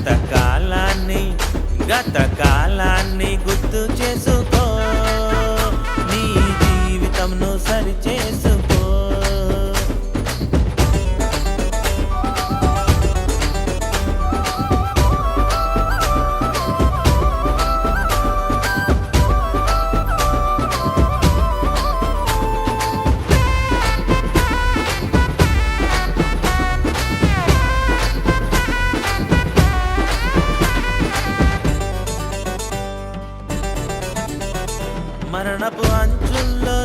గత కాలాన్ని గత కాలాన్ని గుర్తు చేసుకో, నీ జీవితంను సరి చేసుకో. మరణపు అంచుల్లో